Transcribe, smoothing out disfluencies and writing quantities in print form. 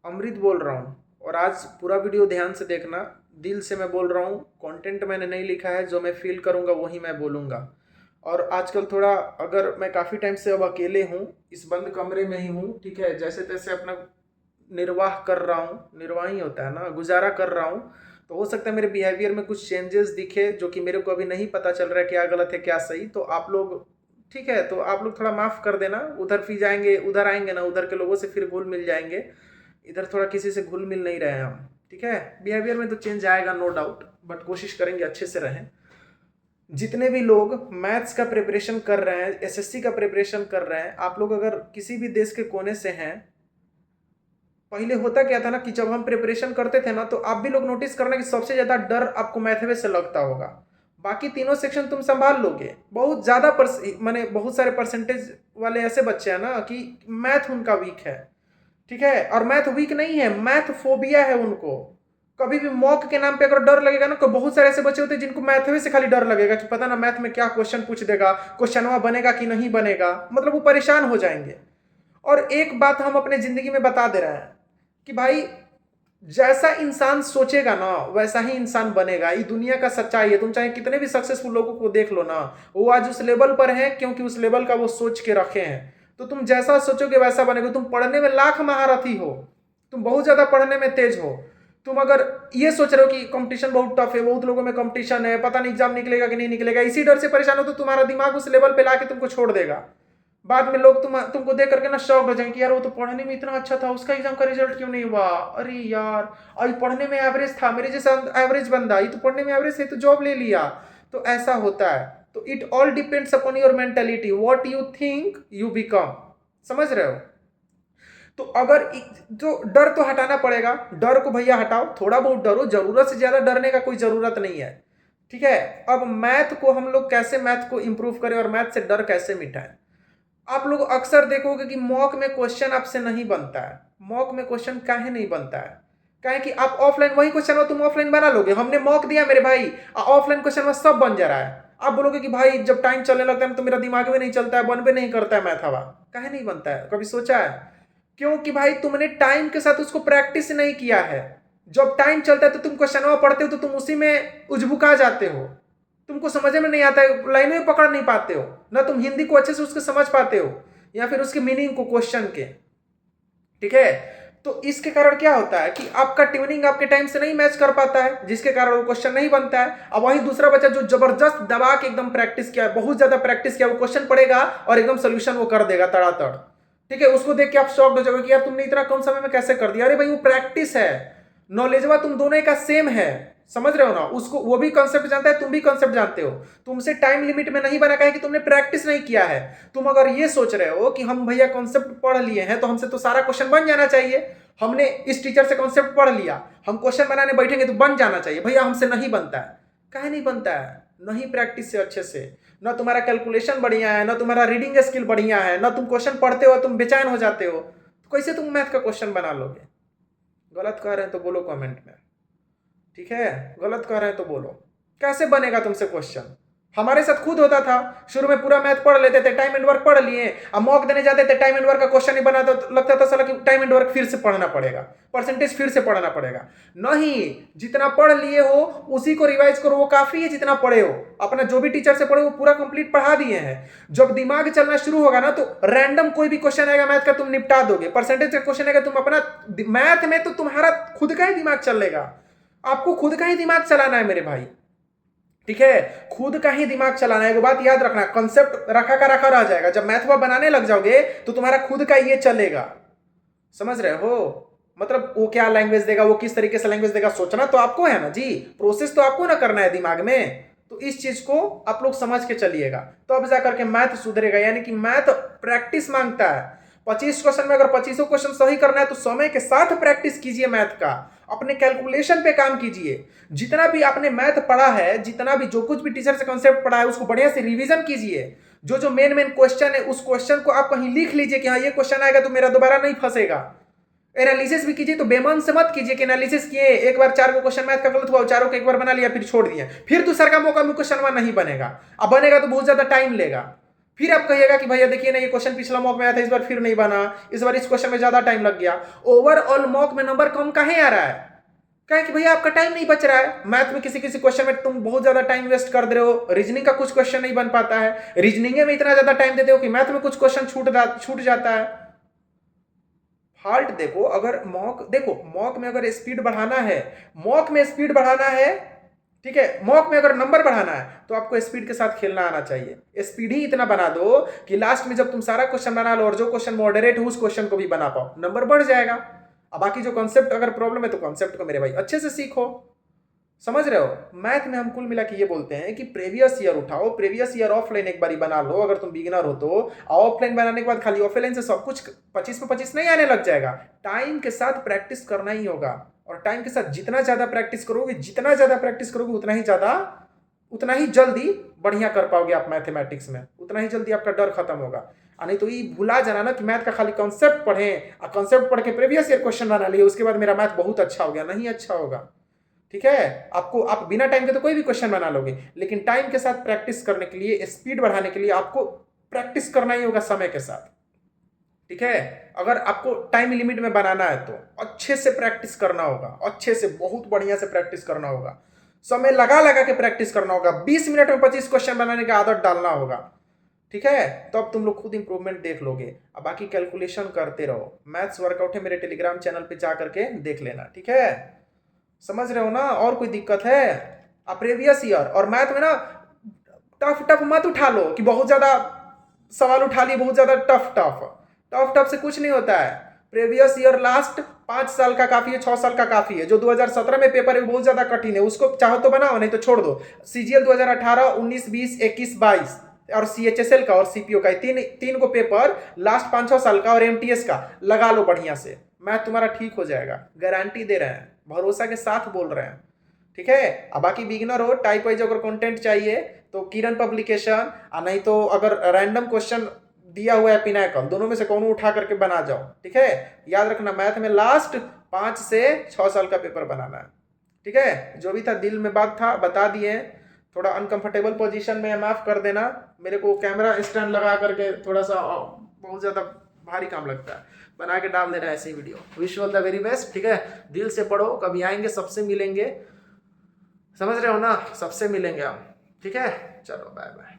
अमृत बोल रहा हूँ और आज पूरा वीडियो ध्यान से देखना। दिल से मैं बोल रहा हूँ, कंटेंट मैंने नहीं लिखा है, जो मैं फील करूँगा वही मैं बोलूँगा। और आजकल थोड़ा, अगर मैं काफ़ी टाइम से अब अकेले हूँ, इस बंद कमरे में ही हूँ, ठीक है, जैसे तैसे अपना निर्वाह कर रहा हूँ, निर्वाह ही होता है ना, गुजारा कर रहा हूँ। तो हो सकता है मेरे बिहेवियर में कुछ चेंजेस दिखे जो कि मेरे को अभी नहीं पता चल रहा है क्या गलत है क्या सही। तो आप लोग, ठीक है, तो आप लोग थोड़ा माफ़ कर देना। उधर फिर जाएंगे, उधर आएंगे ना, उधर के लोगों से फिर घुल मिल जाएंगे। इधर थोड़ा किसी से घुल मिल नहीं रहे हैं हम, ठीक है। बिहेवियर में तो चेंज आएगा नो डाउट, बट कोशिश करेंगे अच्छे से रहें। जितने भी लोग मैथ्स का प्रिपरेशन कर रहे हैं, एसएससी का प्रिपरेशन कर रहे हैं, आप लोग अगर किसी भी देश के कोने से हैं, पहले होता क्या था ना कि जब हम प्रिपरेशन करते थे ना, तो आप भी लोग नोटिस करना कि सबसे ज्यादा डर आपको मैथ में से लगता होगा। बाकी तीनों सेक्शन तुम संभाल लोगे। बहुत ज्यादा माने बहुत सारे परसेंटेज वाले ऐसे बच्चे हैं ना कि मैथ उनका वीक है, ठीक है। और मैथ वीक नहीं है, मैथ फोबिया है उनको। कभी भी मॉक के नाम पे अगर डर लगेगा ना, तो बहुत सारे ऐसे बच्चे होते हैं जिनको मैथ में से खाली डर लगेगा कि पता ना मैथ में क्या क्वेश्चन पूछ देगा, क्वेश्चनवा बनेगा कि नहीं बनेगा, मतलब वो परेशान हो जाएंगे। और एक बात हम अपने जिंदगी में बता दे रहे हैं कि भाई, जैसा इंसान सोचेगा ना वैसा ही इंसान बनेगा। ये दुनिया का सच्चाई है। तुम चाहे कितने भी सक्सेसफुल लोगों को देख लो ना, वो आज उस लेवल पर है क्योंकि उस लेवल का वो सोच के रखे हैं। तो तुम जैसा सोचोगे वैसा बनेगा। तुम पढ़ने में लाख महारथी हो, तुम बहुत ज्यादा पढ़ने में तेज हो, तुम अगर ये सोच रहे हो कि कंपटीशन बहुत टफ है, बहुत लोगों में कंपटीशन है, पता नहीं एग्जाम निकलेगा कि नहीं निकलेगा, इसी डर से परेशान हो, तो तुम्हारा दिमाग उस लेवल पे लाके तुमको छोड़ देगा। बाद में लोग तुमको देख करके ना शौक हो जाएंगे कि यार वो तो पढ़ने में इतना अच्छा था, उसका एग्जाम का रिजल्ट क्यों नहीं हुआ। अरे यार, और पढ़ने में एवरेज था, मेरे जैसा एवरेज बंदा, ये तो पढ़ने में एवरेज है तो जॉब ले लिया। तो ऐसा होता है। तो it all depends upon your mentality, what you think you become. समझ रहे हो। तो अगर जो डर तो हटाना पड़ेगा, डर को भैया हटाओ, थोड़ा बहुत डरो, जरूरत से ज्यादा डरने का कोई जरूरत नहीं है, ठीक है। अब मैथ को हम लोग कैसे, मैथ को इंप्रूव करें और मैथ से डर कैसे मिटाएं। आप लोग अक्सर देखोगे कि मॉक में क्वेश्चन आपसे नहीं बनता है। मॉक में क्वेश्चन काहे नहीं बनता है? काहे कि आप ऑफलाइन वही क्वेश्चन हो तुम ऑफलाइन बना लोगे। हमने मॉक दिया मेरे भाई, ऑफलाइन क्वेश्चन में सब बन जा रहा है। आप बोलोगे कि भाई जब टाइम चलने लगता है तो मेरा दिमाग में नहीं चलता है, बन पे नहीं करता है मैथ हवा। काहे नहीं बनता है, कभी सोचा है? क्योंकि भाई तुमने टाइम के साथ उसको प्रैक्टिस नहीं किया है। जब टाइम चलता है तो तुम क्वेश्चन पढ़ते हो तो तुम उसी में उजबुका जाते हो, तुमको समझ में नहीं आता है, लाइन में पकड़ नहीं पाते हो ना, तुम हिंदी को अच्छे से उसके समझ पाते हो या फिर उसके मीनिंग को क्वेश्चन के, ठीक है। तो इसके कारण क्या होता है कि आपका ट्यूनिंग आपके टाइम से नहीं मैच कर पाता है, जिसके कारण वो क्वेश्चन नहीं बनता है। अब वही दूसरा बच्चा जो जबरदस्त दबा के एकदम प्रैक्टिस किया है, बहुत ज्यादा प्रैक्टिस किया, वो क्वेश्चन पढ़ेगा और एकदम सोल्यूशन वो कर देगा तड़ातड़, ठीक है। उसको देख के आप शॉक्ड हो जाओगे कि यार तुमने इतना कम समय में कैसे कर दिया। अरे भाई वो प्रैक्टिस है। नॉलेजवा तुम दोनों का सेम है, समझ रहे हो ना। उसको वो भी कॉन्सेप्ट जानता है, तुम भी कॉन्सेप्ट जानते हो। तुमसे टाइम लिमिट में नहीं बना, है कि तुमने प्रैक्टिस नहीं किया है। तुम अगर ये सोच रहे हो कि हम भैया कॉन्सेप्ट पढ़ लिए हैं तो हमसे तो सारा क्वेश्चन बन जाना चाहिए, हमने इस टीचर से कॉन्सेप्ट पढ़ लिया, हम क्वेश्चन बनाने बैठेंगे तो बन जाना चाहिए। भैया हमसे नहीं बनता है। काहे नहीं बनता है? नहीं प्रैक्टिस से अच्छे से। ना तुम्हारा कैलकुलेशन बढ़िया है, ना तुम्हारा रीडिंग स्किल बढ़िया है, ना तुम क्वेश्चन पढ़ते हो तुम बेचैन हो जाते हो, तो कैसे तुम मैथ का क्वेश्चन बना लोगे? गलत कह रहे हैं तो बोलो कमेंट में, ठीक है। गलत कह रहे हैं तो बोलो। कैसे बनेगा तुमसे क्वेश्चन? हमारे साथ खुद होता था। शुरू में पूरा मैथ पढ़ लेते थे, टाइम एंड वर्क पढ़ लिए, अब मॉक देने जाते थे, टाइम एंड वर्क का क्वेश्चन नहीं बना तो लगता था साला कि टाइम एंड वर्क फिर से पढ़ना पड़ेगा, परसेंटेज फिर से पढ़ना पड़ेगा। नहीं, जितना पढ़ लिए हो उसी को रिवाइज करो, वो काफी है जितना पढ़े हो। अपना जो भी टीचर से पढ़े वो पूरा कंप्लीट पढ़ा दिए हैं। जब दिमाग चलना शुरू होगा ना तो रैंडम कोई भी क्वेश्चन आएगा मैथ का तुम निपटा दोगे। परसेंटेज का क्वेश्चन आएगा तुम अपना, मैथ में तो तुम्हारा खुद का ही दिमाग चलेगा। आपको खुद का ही दिमाग चलाना है मेरे भाई, ठीक है। खुद का ही दिमाग चलाना है। एक बात याद रखना, कंसेप्ट रखा का रखा रह जाएगा। जब मैथ बनाने लग जाओगे तो तुम्हारा खुद का ये चलेगा। समझ रहे हो? मतलब वो क्या लैंग्वेज देगा, वो किस तरीके से लैंग्वेज देगा, सोचना तो आपको है ना जी, प्रोसेस तो आपको ना करना है दिमाग में। तो इस चीज को आप लोग समझ के चलिएगा, तो अब जाकर के मैथ सुधरेगा। यानी कि मैथ प्रैक्टिस मांगता है। 25 क्वेश्चन में अगर 25 क्वेश्चन सही करना है तो समय के साथ प्रैक्टिस कीजिए मैथ का, अपने कैलकुलेशन पे काम कीजिए। जितना भी आपने मैथ पढ़ा है, जितना भी जो कुछ भी टीचर से कॉन्सेप्ट पढ़ा है, उसको बढ़िया से रिवीजन कीजिए। जो जो मेन मेन क्वेश्चन है उस क्वेश्चन को आप कहीं लिख लीजिए कि हाँ ये क्वेश्चन आएगा तो मेरा दोबारा नहीं फंसेगा। एनालिसिस भी कीजिए, तो बेमन से मत कीजिए कि एनालिसिस किए, एक बार 4 को क्वेश्चन मैथ का गलत हुआ, चारों को एक बार बना लिया फिर छोड़ दिया, फिर दूसरा का मौका में क्वेश्चन नहीं बनेगा। अब बनेगा तो बहुत ज्यादा टाइम लेगा। फिर आप कहिएगा कि भैया देखिए ना, ये क्वेश्चन पिछला मॉक में आया था, इस बार फिर नहीं बना, इस बार इस क्वेश्चन में ज्यादा टाइम लग गया। ओवरऑल मॉक में नंबर कम काहे आ रहा है? क्या है कि भैया आपका टाइम नहीं बच रहा है। मैथ में किसी किसी क्वेश्चन में तुम बहुत ज्यादा टाइम वेस्ट कर दे रहे हो, रीजनिंग का कुछ क्वेश्चन नहीं बन पाता है, रीजनिंग में इतना ज्यादा टाइम देते हो कि मैथ में कुछ क्वेश्चन छूट जाता है। फॉल्ट देखो, अगर मॉक में अगर स्पीड बढ़ाना है, मॉक में स्पीड बढ़ाना है, ठीक है, मॉक में अगर नंबर बढ़ाना है तो आपको स्पीड के साथ खेलना आना चाहिए। स्पीड ही इतना बना दो कि लास्ट में जब तुम सारा क्वेश्चन बना लो और जो क्वेश्चन मॉडरेट हो उस क्वेश्चन को भी बना पाओ, नंबर बढ़ जाएगा। अब बाकी जो कॉन्सेप्ट अगर प्रॉब्लम है तो कॉन्सेप्ट को मेरे भाई अच्छे से सीखो। समझ रहे हो? मैथ में हम कुल मिला के ये बोलते हैं कि प्रीवियस ईयर उठाओ, प्रीवियस ईयर ऑफलाइन एक बारी बना लो अगर तुम बिगिनर हो तो। ऑफलाइन बनाने के बाद खाली ऑफलाइन से सब कुछ 25 में 25 नहीं आने लग जाएगा। टाइम के साथ प्रैक्टिस करना ही होगा, और टाइम के साथ जितना ज्यादा प्रैक्टिस करोगे उतना ही जल्दी बढ़िया कर पाओगे आप मैथमेटिक्स में, उतना ही जल्दी आपका डर खत्म होगा। नहीं तो ये भुला जाना ना कि मैथ का खाली कॉन्सेप्ट पढ़ें और कॉन्सेप्ट पढ़ के प्रीवियस ईयर क्वेश्चन बना लिए, उसके बाद मेरा मैथ बहुत अच्छा हो गया, नहीं अच्छा होगा। ठीक है, आप बिना टाइम के तो कोई भी क्वेश्चन बना लोगे, लेकिन टाइम के साथ प्रैक्टिस करने के लिए, स्पीड बढ़ाने के लिए आपको प्रैक्टिस करना ही होगा समय के साथ। ठीक है, अगर आपको टाइम लिमिट में बनाना है तो अच्छे से प्रैक्टिस करना होगा, अच्छे से बहुत बढ़िया से प्रैक्टिस करना होगा, समय लगा लगा के प्रैक्टिस करना होगा, 20 मिनट में 25 क्वेश्चन बनाने की आदत डालना होगा। ठीक है, तो अब तुम लोग खुद इंप्रूवमेंट देख लोगे। अब बाकी कैलकुलेशन करते रहो। मैथ्स वर्कआउट है, मेरे टेलीग्राम चैनल पे जा करके देख लेना। ठीक है, समझ रहे हो ना? और कोई दिक्कत है? आप प्रीवियस ईयर और मैथ में ना टफ टफ मत उठा लो कि बहुत ज्यादा सवाल उठा लिए, बहुत ज्यादा टफ से कुछ नहीं होता है। प्रीवियस ईयर लास्ट 5 साल का काफी है, 6 साल का काफी है। जो 2017 में पेपर है बहुत ज्यादा कठिन है, उसको चाहो तो बनाओ, नहीं तो छोड़ दो। सीजीएल 2018, 19, 20, 21, 22 और सीएचएसएल का और सीपीओ का तीन को पेपर लास्ट 5-6 साल का, और एमटीएस का लगा लो बढ़िया से, मैथ तुम्हारा ठीक हो जाएगा, गारंटी दे रहे हैं, भरोसा के साथ बोल रहे हैं। ठीक है, अब बाकी बिगिनर हो, टाइप वाइज अगर कंटेंट चाहिए तो किरण पब्लिकेशन, नहीं तो अगर रैंडम क्वेश्चन दिया हुआ है पिनाकल, दोनों में से कौन उठा करके बना जाओ। ठीक है, याद रखना मैथ में लास्ट 5 से 6 साल का पेपर बनाना है। ठीक है, जो भी था दिल में बात था बता दिए। थोड़ा अनकंफर्टेबल पोजीशन में माफ कर देना, मेरे को कैमरा स्टैंड लगा करके थोड़ा सा बहुत ज्यादा भारी काम लगता है, बना के डाल देना ऐसी video. Wish all the very best. ठीक है, दिल से पढ़ो, कभी आएंगे सबसे मिलेंगे, समझ रहे हो ना? सबसे मिलेंगे हम। ठीक है, चलो बाय बाय।